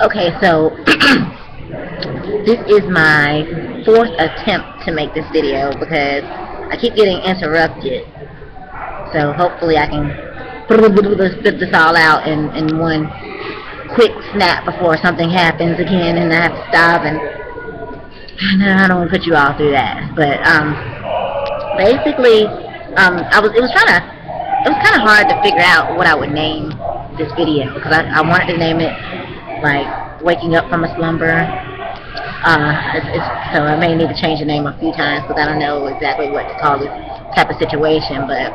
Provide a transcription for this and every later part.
Okay, so this is my fourth attempt to make this video because I keep getting interrupted. So hopefully I can spit this all out in one quick snap before something happens again and I have to stop, and I don't want to put you all through that. But basically, it was kind of hard to figure out what I would name this video, because I wanted to name it like waking up from a slumber. So I may need to change the name a few times because I don't know exactly what to call this type of situation. But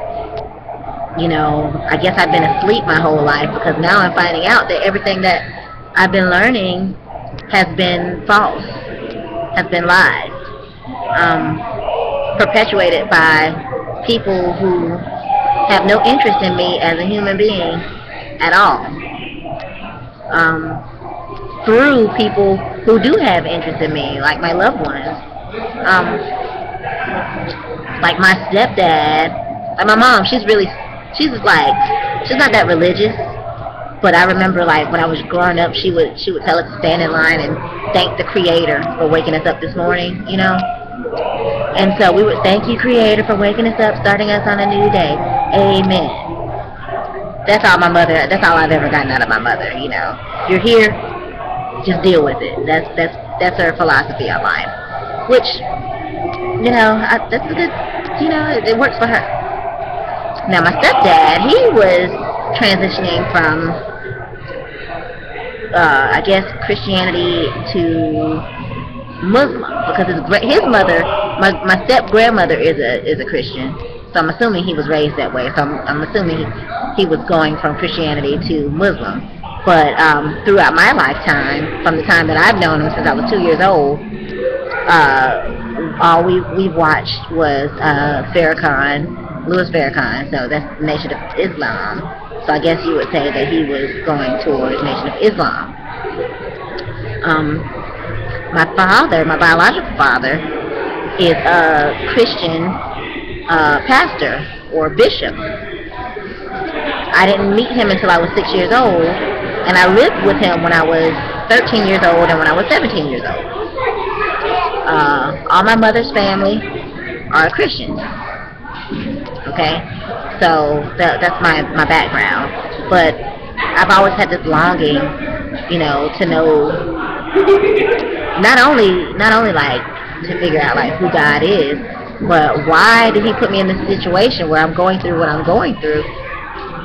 you know, I guess I've been asleep my whole life, because now I'm finding out that everything that I've been learning has been false, has been lies, perpetuated by people who have no interest in me as a human being at all, through people who do have interest in me, like my loved ones, like my stepdad, like my mom. She's not that religious, but I remember, like, when I was growing up, she would tell us to stand in line and thank the Creator for waking us up this morning, you know. And so we would thank you, Creator, for waking us up, starting us on a new day. Amen. That's all I've ever gotten out of my mother, you know. You're here, just deal with it. That's her philosophy on life, which, you know, that's a good, you know, it works for her. Now my stepdad, he was transitioning from, I guess, Christianity to Muslim, because his mother, my step grandmother is a Christian, so I'm assuming he was raised that way. So I'm assuming he was going from Christianity to Muslim. But throughout my lifetime, from the time that I've known him since I was 2 years old, all we've watched was Louis Farrakhan, so that's Nation of Islam. So I guess you would say that he was going towards Nation of Islam. My father, my biological father, is a Christian pastor or bishop. I didn't meet him until I was 6 years old, and I lived with him when I was 13 years old and when I was 17 years old. All my mother's family are Christians. Okay, so that's my background. But I've always had this longing, you know, to know not only like to figure out like who God is, but why did He put me in this situation where I'm going through what I'm going through,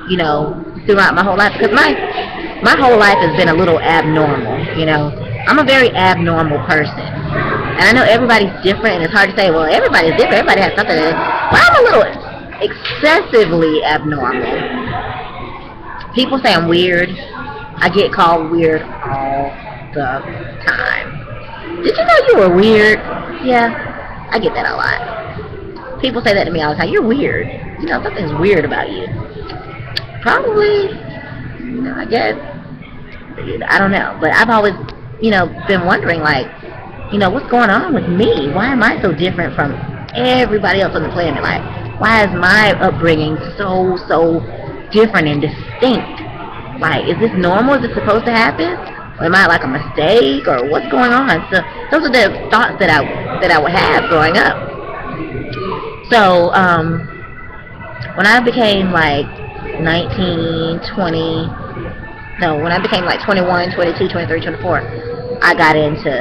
you know, throughout my whole life? Because my whole life has been a little abnormal, you know. I'm a very abnormal person, and I know everybody's different, and it's hard to say, well, everybody's different, everybody has something. Well, I'm a little excessively abnormal. People say I'm weird. I get called weird all the time. Did you know you were weird? Yeah, I get that a lot. People say that to me all the time. You're weird. You know, something's weird about you. Probably, you know, I guess, I don't know. But I've always, you know, been wondering, like, you know, what's going on with me? Why am I so different from everybody else on the planet? Like, why is my upbringing so different and distinct? Like, is this normal? Is this supposed to happen? Or am I like a mistake? Or what's going on? So those are the thoughts that I would have growing up. So when I became like 19, 20, no, when I became like 21, 22, 23, 24, I got into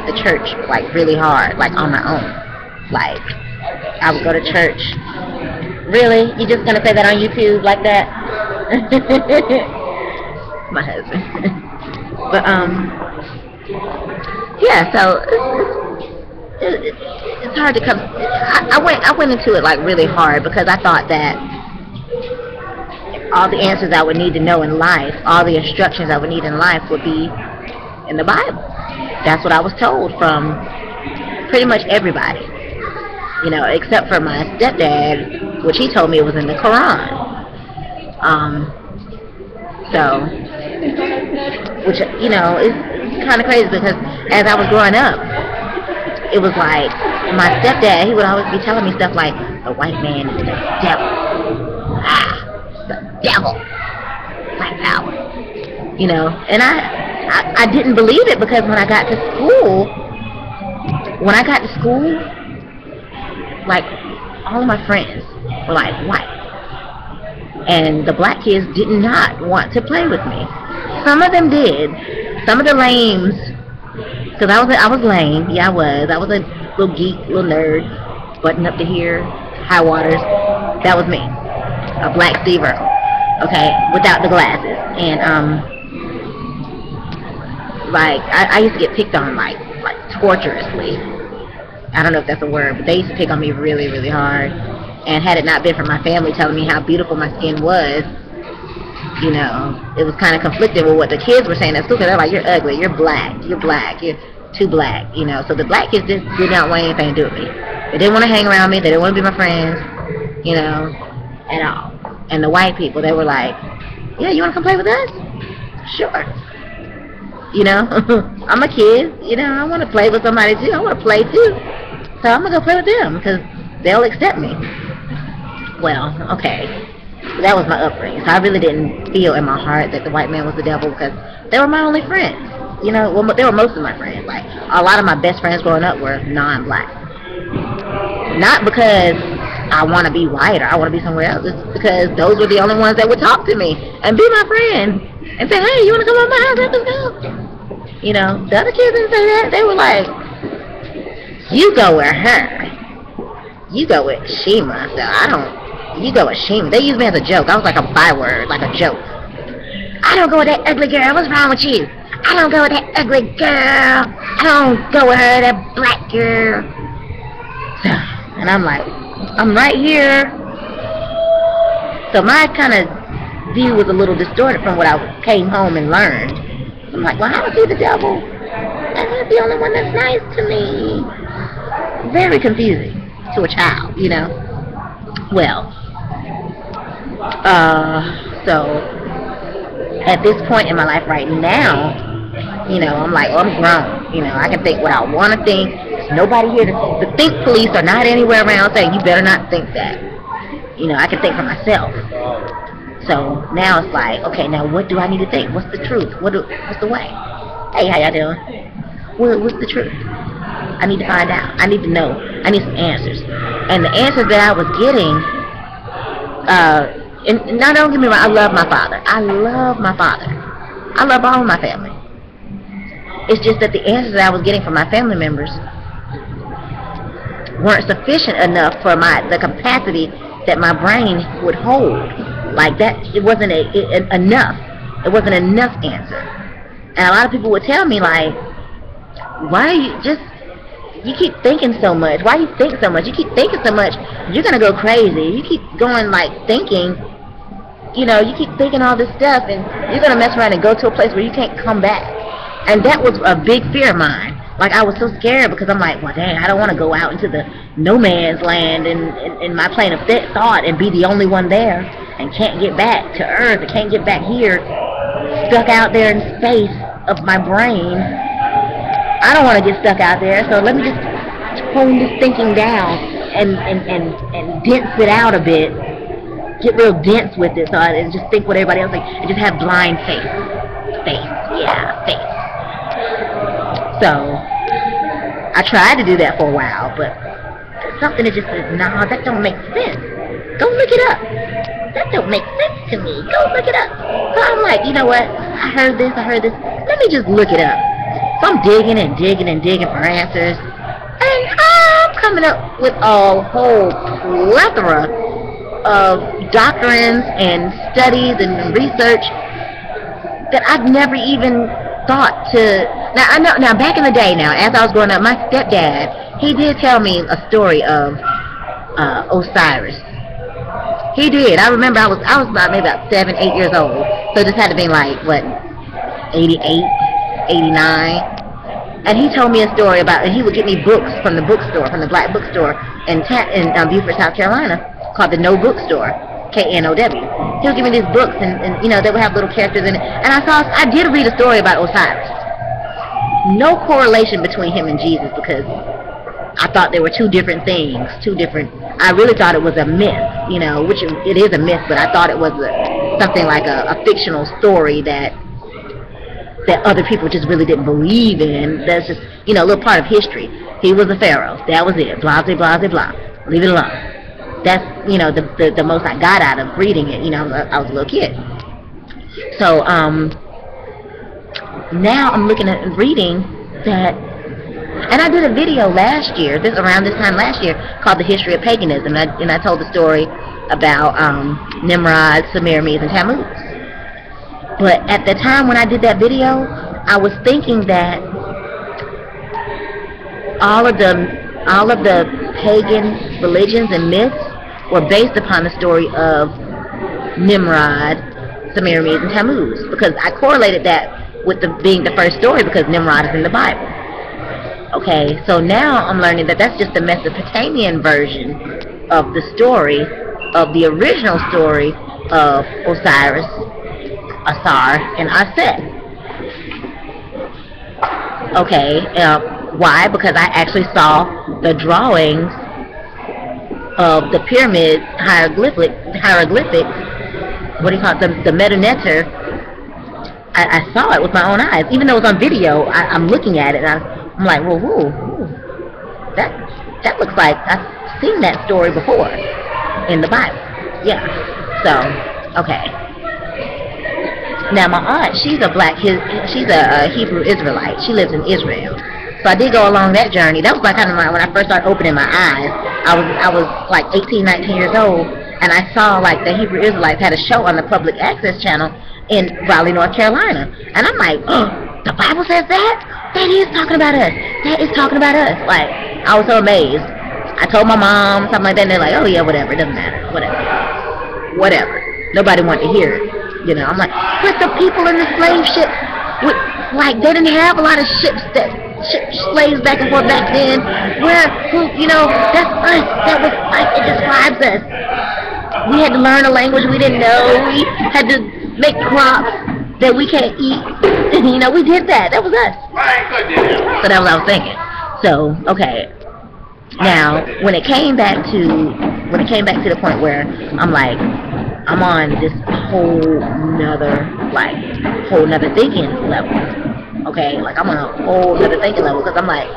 the church like really hard, like on my own. Like, I would go to church. Really? You just gonna say that on YouTube like that? My husband. But yeah. So it's hard to come. I went into it like really hard because I thought that all the answers I would need to know in life, all the instructions I would need in life, would be in the Bible. That's what I was told from pretty much everybody. You know, except for my stepdad, which he told me it was in the Quran. So, which, you know, is kind of crazy because as I was growing up, it was like my stepdad, he would always be telling me stuff like, the white man is the devil. The devil. Black power. You know, and I I didn't believe it, because when I got to school, like, all of my friends were like white, and the black kids did not want to play with me. Some of them did. Some of the lames, because I was lame. Yeah, I was a little geek, little nerd, button up to here, high waters. That was me, a black Steve Earle, okay, without the glasses. And like, I used to get picked on like torturously. I don't know if that's a word, but they used to pick on me really, really hard. And had it not been for my family telling me how beautiful my skin was, you know, it was kind of conflicted with what the kids were saying at school, because they're like, you're ugly, you're black, you're too black, you know. So the black kids just did not want anything to do with me. They didn't want to hang around me, they didn't want to be my friends, you know, at all. And the white people, they were like, yeah, you want to come play with us? Sure. You know, I'm a kid, you know, I want to play with somebody too, I want to play too. So I'm going to go play with them, because they'll accept me. Well, okay. That was my upbringing. So I really didn't feel in my heart that the white man was the devil, because they were my only friends. You know, well, they were most of my friends. Like, a lot of my best friends growing up were non-black. Not because I want to be white or I want to be somewhere else. It's because those were the only ones that would talk to me and be my friend and say, hey, you want to come over my house? Let's go. You know, the other kids didn't say that. They were like, you go with her. You go with Shima. So you go with Shima. They used me as a joke. I was like a byword, like a joke. I don't go with that ugly girl. What's wrong with you? I don't go with that ugly girl. I don't go with her, that black girl. And I'm like, I'm right here. So my kind of view was a little distorted from what I came home and learned. I'm like, well, how is he the devil? And he's the only one that's nice to me. Very confusing to a child, you know. Well, so at this point in my life right now, you know, I'm like, oh, I'm grown. You know, I can think what I want to think. There's nobody here to think. Police are not anywhere around saying, you better not think that. You know, I can think for myself. So now it's like, okay, now what do I need to think? What's the truth? What's the way? Hey, how y'all doing? What's the truth? I need to find out. I need to know. I need some answers. And the answers that I was getting, and now don't get me wrong, I love my father. I love my father. I love all of my family. It's just that the answers that I was getting from my family members weren't sufficient enough for the capacity that my brain would hold. Like that, it wasn't enough. It wasn't enough answer. And a lot of people would tell me, like, why you keep thinking so much? Why you think so much? You keep thinking so much, you're gonna go crazy. You keep going, like, thinking, you know, you keep thinking all this stuff, and you're gonna mess around and go to a place where you can't come back. And that was a big fear of mine. Like, I was so scared, because I'm like, well, dang, I don't want to go out into the no man's land in my plane of thought and be the only one there and can't get back to Earth, and can't get back here, stuck out there in space of my brain. I don't want to get stuck out there, so let me just tone this thinking down and dense it out a bit, get real dense with it, so I just think what everybody else thinks, and just have blind faith. Faith. So I tried to do that for a while, but something that just says, nah, that don't make sense. Go look it up. That don't make sense to me. Go look it up. So I'm like, you know what? I heard this. Let me just look it up. So I'm digging for answers. And I'm coming up with a whole plethora of doctrines and studies and research that I've never even thought to. Now I know. Now back in the day, now as I was growing up, my stepdad, he did tell me a story of Osiris. He did. I remember I was about maybe about 7, 8 years old. So this had to be like what, 88, 89. And he told me a story about, and he would get me books from the bookstore, from the black bookstore in Beaufort, South Carolina, called the No Bookstore. K-N-O-W. He'll give me these books, and you know, they would have little characters in it. And I did read a story about Osiris. No correlation between him and Jesus, because I thought they were two different things, I really thought it was a myth, you know, which it is a myth, but I thought it was something like a fictional story that that other people just really didn't believe in. That's just, you know, a little part of history. He was a pharaoh. That was it. Blah, blah, blah, blah. Leave it alone. That's, you know, the most I got out of reading it. You know, I was a little kid. So, now I'm looking at reading that, and I did a video last year, around this time last year, called The History of Paganism, and I told the story about Nimrod, Semiramis, and Tammuz. But at the time when I did that video, I was thinking that all of the pagan religions and myths were based upon the story of Nimrod, Semiramis, and Tammuz, because I correlated that with being the first story because Nimrod is in the Bible. Okay, so now I'm learning that that's just the Mesopotamian version of the story of the original story of Osiris, Asar, and Aset. Okay, why? Because I actually saw the drawings of the pyramid hieroglyphics, what do you call it, the Metaneter. I saw it with my own eyes. Even though it was on video, I'm looking at it, and I'm like, well, that looks like I've seen that story before in the Bible. Yeah. So, okay. Now my aunt, she's a Hebrew Israelite. She lives in Israel. So I did go along that journey. That was like kind of when I first started opening my eyes. I was like 18, 19 years old, and I saw like the Hebrew Israelites had a show on the public access channel in Raleigh, North Carolina. And I'm like, oh, the Bible says that? That is talking about us. That is talking about us. Like, I was so amazed. I told my mom, something like that, and they're like, oh yeah, whatever, it doesn't matter. Whatever. Nobody wanted to hear it. You know, I'm like, but the people in the slave ship, like, they didn't have a lot of ships that slaves back and forth back then. You know, that's us. That was us. It describes us. We had to learn a language we didn't know. We had to make crops that we can't eat. You know, we did that. That was us. So that was what I was thinking. So, okay. Now, when it came back to the point where I'm like, I'm on this whole nother thinking level. Okay, like I'm on a whole nother thinking level because I'm like,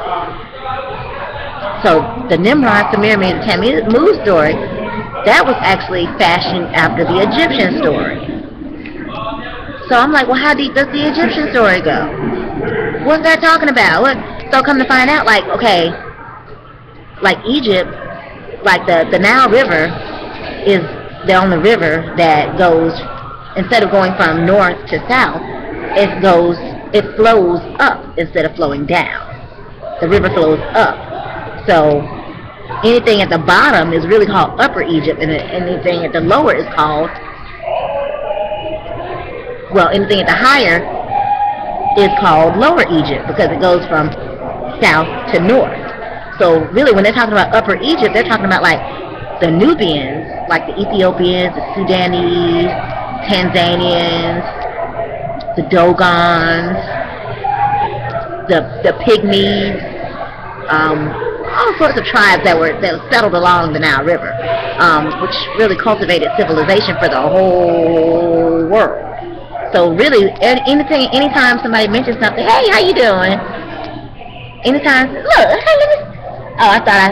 so the Nimrod, Semiramis, and Tammuz story, that was actually fashioned after the Egyptian story. So I'm like, well, how deep does the Egyptian story go? What's that talking about? So come to find out, like, okay, like Egypt, like the Nile River is the only river that goes, instead of going from north to south, it flows up instead of flowing down. The river flows up. So anything at the bottom is really called Upper Egypt, and anything at the lower is called, well, anything at the higher is called Lower Egypt because it goes from south to north. So really when they're talking about Upper Egypt, they're talking about like the Nubians, like the Ethiopians, the Sudanese, Tanzanians, the Dogons, the Pygmies, all sorts of tribes that settled along the Nile River, which really cultivated civilization for the whole world. So really, anytime somebody mentions something, hey, how you doing? Anytime, look, hey, let me. Oh, I thought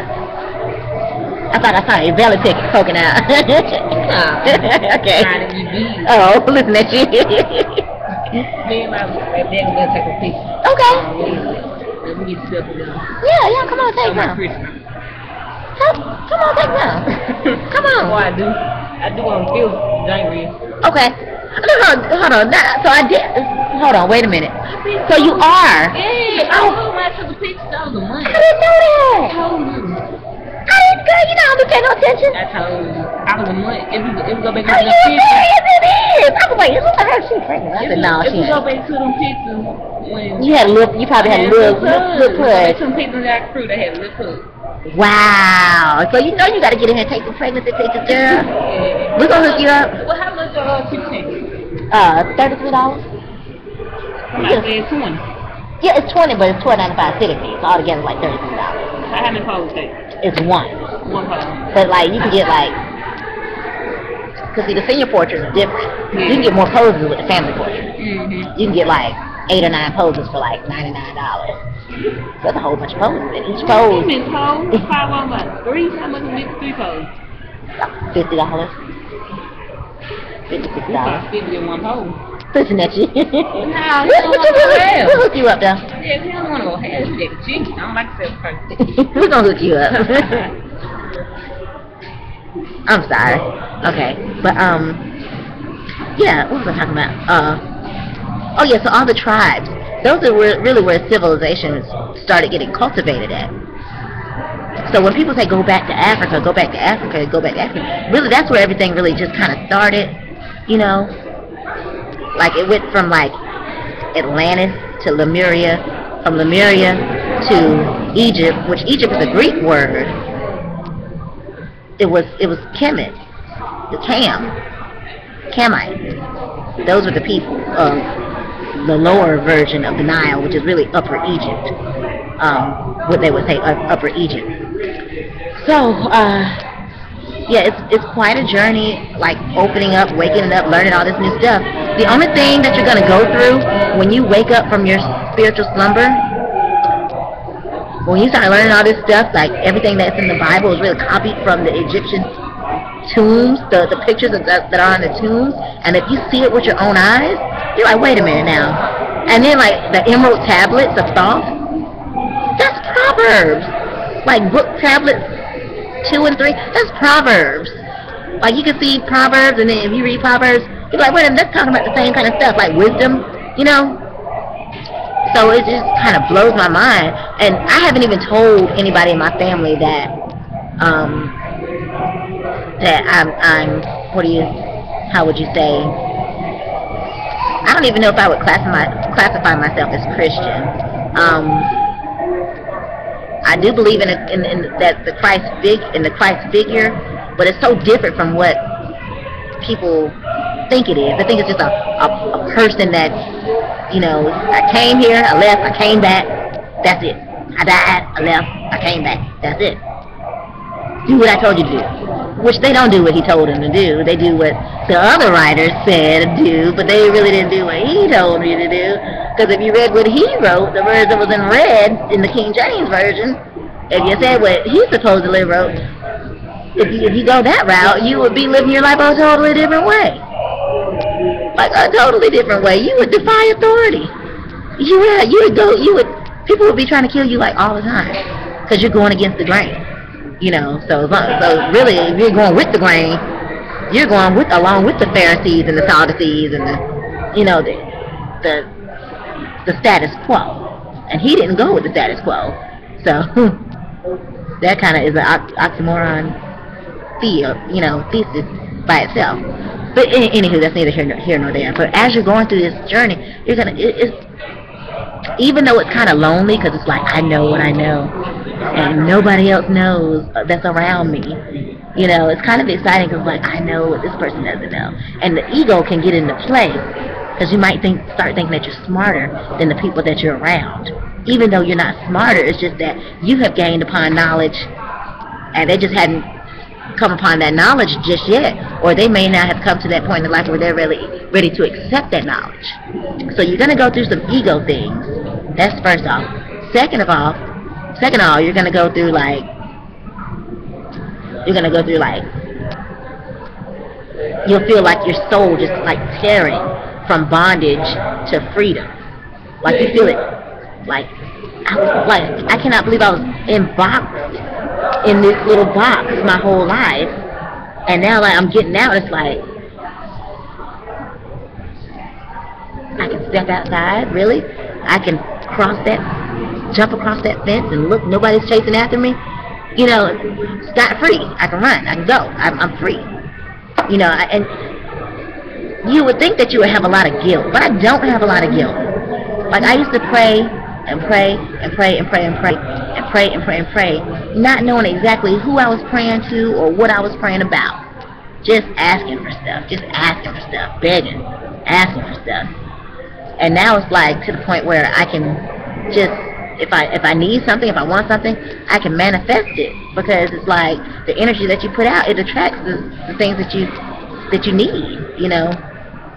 I saw a belly ticket poking out. Okay. Oh, listen at you. Me and my dad gonna take a picture. Okay. Let me get stuff down. Yeah, come on, take some. Come on, take some. Come on. Oh, I do on the 5th January. Okay. Hold on. So I did. Hold on. Wait a minute. So you are. Yeah. Oh, when I took the picture, that was a month. I didn't know that. I told you. Girl, you know I don't pay no attention. I told you. I was a month. If we go back to Are the you picture. serious? It is. I was like, look at her. She's pregnant. I said, no, If she we go ain't. back to them pictures, when You probably had a little push. Some people that crew that had a little push. Wow. So you know you got to get in here and take some pregnancy pictures, girl. Yeah. We're going to hook you up. Well, how much $15? $33. I said 20. Yeah, it's 20, but it's $12.95 city fee. So altogether it's like $33. How many poses take? It's one. One pose. But like you can get like, cause see the senior portrait is different. Yeah. You can get more poses with the family portrait. Mm-hmm. You can get like 8 or 9 poses for like $99. So that's a whole bunch of poses. And each pose. How much? How much is 3 poses? $50. $56. 50 in one pose. Listen at you. No, you don't want to go hell. We'll hook you up, though. Yeah, you don't want to go hell. You get cheap. I don't like to sell first. We're going to hook you up. I'm sorry. Okay. But, yeah, what was I talking about? Oh, yeah, so all the tribes. Those are really where civilization started getting cultivated at. So when people say go back to Africa, go back to Africa, go back to Africa, really that's where everything really just kind of started, you know? Like it went from like Atlantis to Lemuria, from Lemuria to Egypt, which Egypt is a Greek word. It was Kemet, the Kamites. Those were the people of the lower version of the Nile, which is really Upper Egypt. What they would say Upper Egypt. So, yeah, it's quite a journey, like opening up, waking up, learning all this new stuff. The only thing that you're going to go through when you wake up from your spiritual slumber, when you start learning all this stuff, like everything that's in the Bible is really copied from the Egyptian tombs, the pictures that are on the tombs, and if you see it with your own eyes, you're like, wait a minute now. And then like the emerald tablets of thought, that's Proverbs. Like book tablets 2 and 3, that's Proverbs. Like you can see Proverbs, and then if you read Proverbs, you're like, wait a minute, that's talking about the same kind of stuff, like wisdom, you know? So it just kind of blows my mind. And I haven't even told anybody in my family that I'm how would you say, I don't even know if I would classify myself as Christian. I do believe in that the Christ figure, but it's so different from what people think it is. I think it's just a person that, you know, I came here, I left, I came back, that's it. I died, I left, I came back, that's it. Do what I told you to do. Which they don't do what he told them to do. They do what the other writers said to do, but they really didn't do what he told me to do. Because if you read what he wrote, the version that was in red in the King James Version, if you said what he supposedly wrote, if you go that route, you would be living your life a totally different way. Like a totally different way. You would defy authority. People would be trying to kill you like all the time, because you're going against the grain. You know, so really, if you're going with the grain, you're going along with the Pharisees and the Sadducees and the, you know, the status quo. And he didn't go with the status quo. So that kind of is an oxymoron thesis by itself. But anywho, that's neither here nor there. But as you're going through this journey, you're gonna even though it's kind of lonely, because it's like, I know what I know, and nobody else knows that's around me. You know, it's kind of exciting because, like, I know what this person doesn't know. And the ego can get into play, because you might start thinking that you're smarter than the people that you're around. Even though you're not smarter, it's just that you have gained upon knowledge, and they just hadn't come upon that knowledge just yet, or they may not have come to that point in life where they're really ready to accept that knowledge. So you're going to go through some ego things. That's first off. Second of all, you're going to go through like you'll feel like your soul just like tearing from bondage to freedom. Like you feel it, like I cannot believe I was boxed in this little box my whole life, and now like I'm getting out, it's like I can step outside, really? I can jump across that fence and look, nobody's chasing after me. You know, scot free. I can run, I can go, I'm free. You know, and you would think that you would have a lot of guilt, but I don't have a lot of guilt. Like I used to pray and pray and pray and pray and pray and pray and pray and pray, not knowing exactly who I was praying to or what I was praying about. Just asking for stuff, begging, asking for stuff. And now it's like to the point where I can just, if I need something, if I want something, I can manifest it, because it's like the energy that you put out, it attracts the things that you need, you know.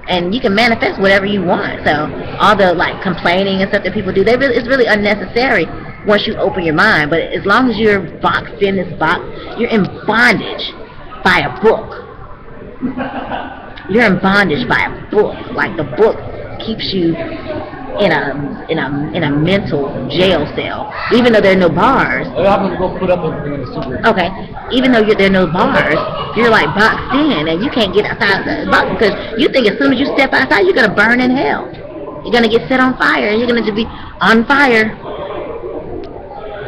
and you can manifest whatever you want. So all the like complaining and stuff that people do, it's really unnecessary once you open your mind. But as long as you're boxed in this box, you're in bondage by a book. You're in bondage by a book. Like the book keeps you in a mental jail cell, even though there are no bars. Okay, even though there are no bars, you're like boxed in, and you can't get outside the box because you think as soon as you step outside, you're gonna burn in hell. You're gonna get set on fire, and you're gonna just be on fire.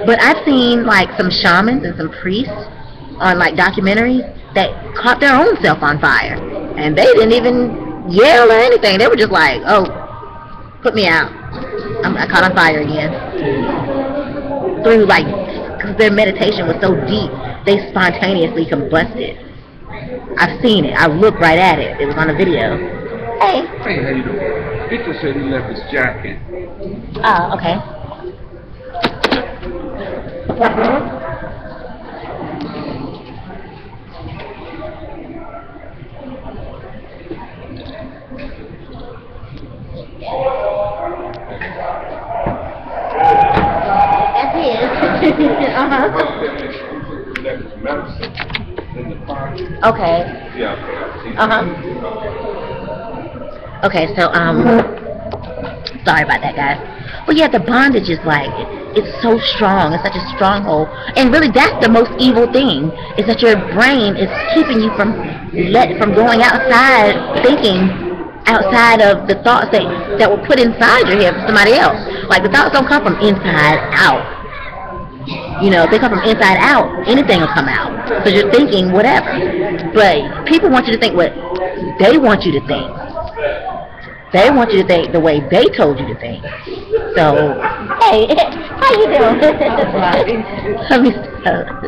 But I've seen like some shamans and some priests on like documentaries that caught their own self on fire, and they didn't even yell or anything. They were just like, "Oh, put me out. I caught on fire again." Through like, because their meditation was so deep, they spontaneously combusted. I've seen it. I looked right at it. It was on a video. Hey. Hey, how you doing? Victor said he left his jacket. Oh, okay. That's his. Okay. Okay, so sorry about that, guys. Well, yeah, the bondage is like, it's so strong. It's such a stronghold. And really, that's the most evil thing, is that your brain is keeping you from going outside, thinking outside of the thoughts that were put inside your head for somebody else. Like, the thoughts don't come from inside out. You know, if they come from inside out, anything will come out. So you're thinking whatever. But people want you to think what they want you to think. They want you to think the way they told you to think. So, hey, how you doing? Let me stop.